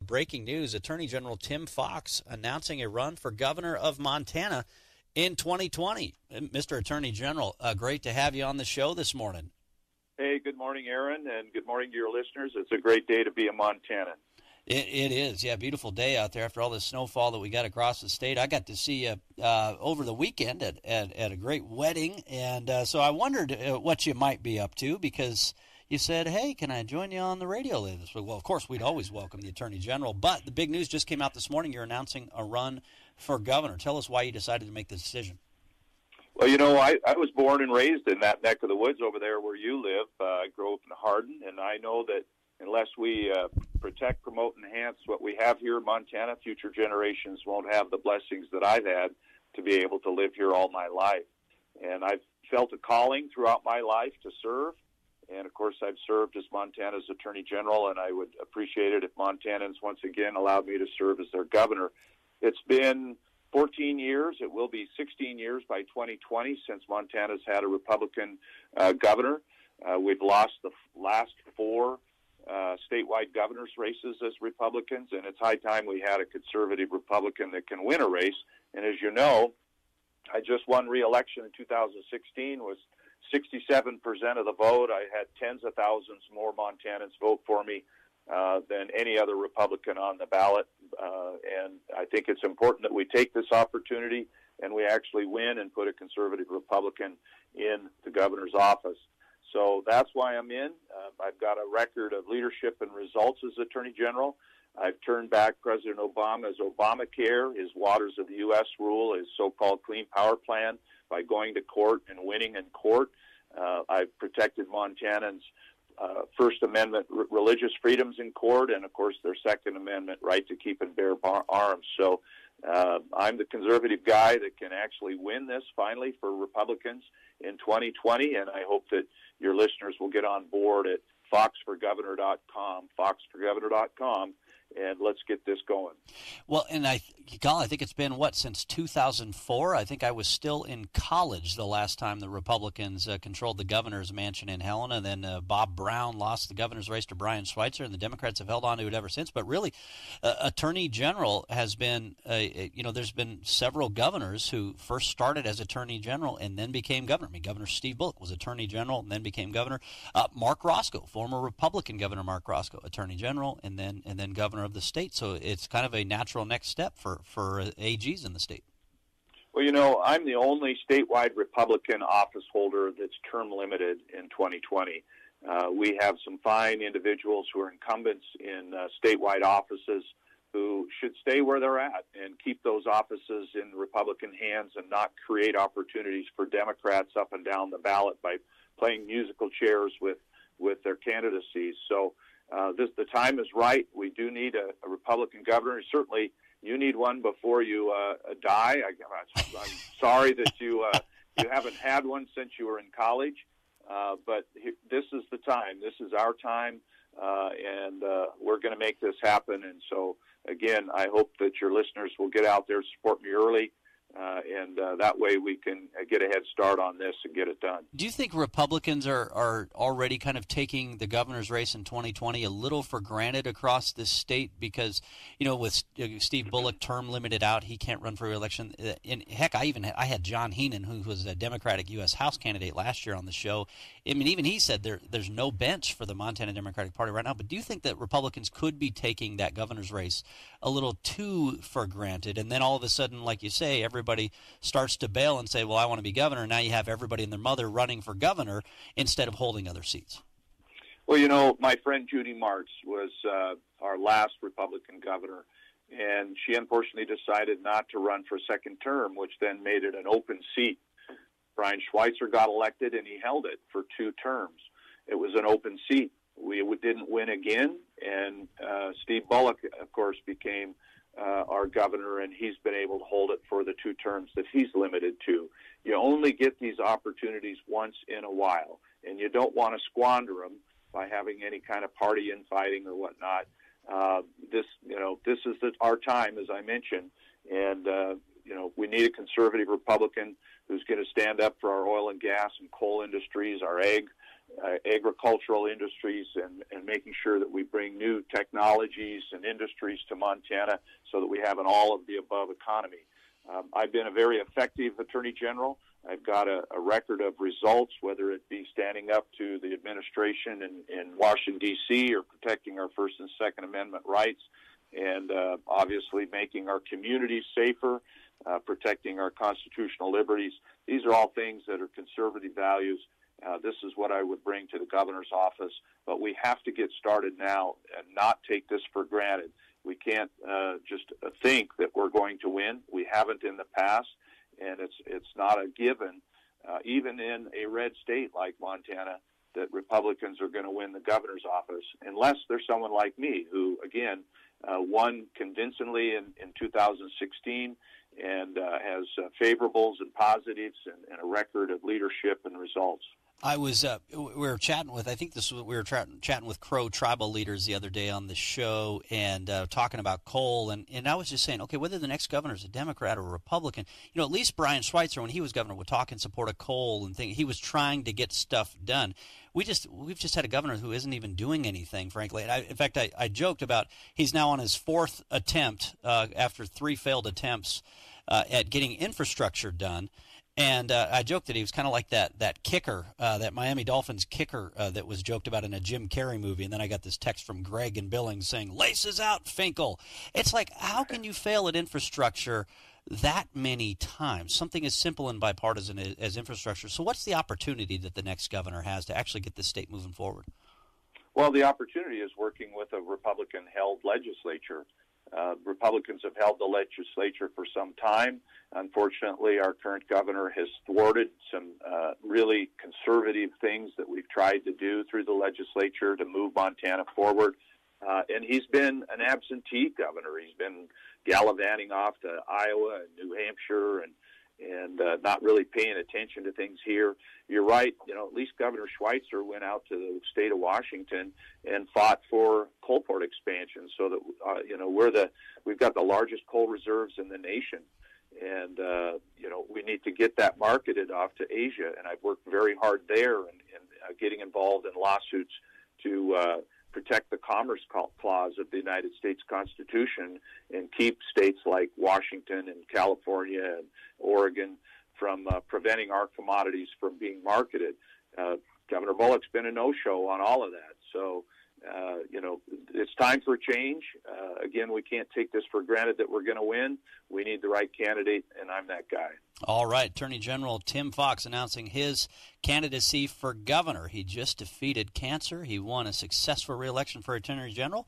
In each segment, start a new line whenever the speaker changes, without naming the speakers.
breaking news. Attorney General Tim Fox announcing a run for governor of Montana in 2020. Mr. Attorney General, great to have you on the show this morning.
Hey, good morning, Aaron, and good morning to your listeners. It's a great day to be a Montanan.
It is, yeah, beautiful day out there after all the snowfall that we got across the state. I got to see you over the weekend at a great wedding, and so I wondered what you might be up to, because you said, hey, can I join you on the radio later this week? Well, of course, we'd always welcome the Attorney General, but the big news just came out this morning. You're announcing a run for governor. Tell us why you decided to make the decision.
Well, you know, I was born and raised in that neck of the woods over there where you live. I grew up in Hardin, and I know that unless we protect, promote, and enhance what we have here in Montana, future generations won't have the blessings that I've had to be able to live here all my life. And I've felt a calling throughout my life to serve. And, of course, I've served as Montana's Attorney General, and I would appreciate it if Montanans once again allowed me to serve as their governor. It's been 14 years. It will be 16 years by 2020 since Montana's had a Republican governor. We've lost the last four statewide governor's races as Republicans, and it's high time we had a conservative Republican that can win a race. And as you know, I just won re-election in 2016, was 67% of the vote. I had tens of thousands more Montanans vote for me than any other Republican on the ballot. And I think it's important that we take this opportunity and we actually win and put a conservative Republican in the governor's office. So that's why I'm in. I've got a record of leadership and results as Attorney General. I've turned back President Obama's Obamacare, his Waters of the U.S. rule, his so-called Clean Power Plan, by going to court and winning in court. I've protected Montanans' First Amendment religious freedoms in court, and, of course, their Second Amendment right to keep and bear arms. So I'm the conservative guy that can actually win this finally for Republicans in 2020, and I hope that your listeners will get on board at foxforgovernor.com, foxforgovernor.com, and let's get this going.
Well, and I think it's been, since 2004? I think I was still in college the last time the Republicans controlled the governor's mansion in Helena. Then Bob Brown lost the governor's race to Brian Schweitzer, and the Democrats have held on to it ever since. But really, Attorney General has been, there's been several governors who first started as Attorney General and then became governor. I mean, Governor Steve Bullock was Attorney General and then became governor. Mark Roscoe, former Republican Governor Mark Roscoe, Attorney General and then governor of the state. So it's kind of a natural next step for AGs in the state.
Well, you know, I'm the only statewide Republican office holder that's term limited in 2020. We have some fine individuals who are incumbents in statewide offices who should stay where they're at and keep those offices in Republican hands and not create opportunities for Democrats up and down the ballot by playing musical chairs with their candidacies. So the time is right. We do need a Republican governor. Certainly, you need one before you die. I'm sorry that you haven't had one since you were in college, but this is the time. This is our time, and we're going to make this happen. And so, again, I hope that your listeners will get out there, support me early, and that way we can get a head start on this and get it done.
Do you think Republicans are already kind of taking the governor's race in 2020 a little for granted across this state? Because, with Steve Bullock term limited out, he can't run for re-election. And heck, I had John Heenan, who was a Democratic U.S. House candidate last year on the show. I mean, even he said there's no bench for the Montana Democratic Party right now. But do you think that Republicans could be taking that governor's race a little too for granted? And then all of a sudden, like you say, everybody starts to bail and say, well, I want to be governor. Now you have everybody and their mother running for governor instead of holding other seats.
Well, my friend Judy Marks was our last Republican governor, and she unfortunately decided not to run for a second term, which then made it an open seat. Brian Schweitzer got elected, and he held it for 2 terms. It was an open seat. We didn't win again, and Steve Bullock, of course, became our governor, and he's been able to hold it for the 2 terms that he's limited to. You only get these opportunities once in a while, and you don't want to squander them by having any kind of party infighting or whatnot. This is our time, as I mentioned, and we need a conservative Republican who's going to stand up for our oil and gas and coal industries, our ag agricultural industries and making sure that we bring new technologies and industries to Montana so that we have an all-of-the-above economy. I've been a very effective Attorney General. I've got a record of results, whether it be standing up to the administration in Washington, D.C., or protecting our First and Second Amendment rights, and obviously making our communities safer, protecting our constitutional liberties. These are all things that are conservative values. This is what I would bring to the governor's office, but we have to get started now and not take this for granted. We can't just think that we're going to win. We haven't in the past, and it's not a given, even in a red state like Montana, that Republicans are going to win the governor's office, unless there's someone like me who, again, won convincingly in 2016 and has favorables and positives and a record of leadership and results.
I was we were chatting with, I think this was, we were chatting with Crow tribal leaders the other day on the show, and talking about coal, and I was just saying, okay, whether the next governor is a Democrat or a Republican, at least Brian Schweitzer, when he was governor, would talk in support of coal and he was trying to get stuff done. We've just had a governor who isn't even doing anything, frankly. And in fact, I joked about he's now on his fourth attempt after 3 failed attempts at getting infrastructure done. And I joked that he was kind of like that kicker, that Miami Dolphins kicker that was joked about in a Jim Carrey movie. And then I got this text from Greg in Billings saying, "Laces out, Finkel." It's like, how can you fail at infrastructure that many times? Something as simple and bipartisan as infrastructure. So what's the opportunity that the next governor has to actually get this state moving forward?
Well, the opportunity is working with a Republican-held legislature. Republicans have held the legislature for some time. Unfortunately, our current governor has thwarted some really conservative things that we've tried to do through the legislature to move Montana forward. And he's been an absentee governor. He's been gallivanting off to Iowa and New Hampshire and not really paying attention to things here. You're right. At least Governor Schweitzer went out to the state of Washington and fought for coal port expansion, so that we've got the largest coal reserves in the nation, and we need to get that marketed off to Asia. And I've worked very hard there and getting involved in lawsuits to protect the Commerce Clause of the United States Constitution and keep states like Washington and California and Oregon from preventing our commodities from being marketed. Governor Bullock's been a no-show on all of that. So, it's time for change. Again, we can't take this for granted that we're going to win. We need the right candidate, and I'm that guy.
All right. Attorney General Tim Fox announcing his candidacy for governor. He just defeated cancer. He won a successful re-election for Attorney General.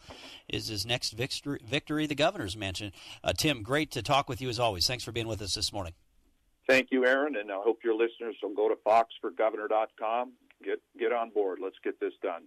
Is his next victory the governor's mansion? Tim, great to talk with you as always. Thanks for being with us this morning.
Thank you, Aaron, and I hope your listeners will go to foxforgovernor.com. Get on board. Let's get this done.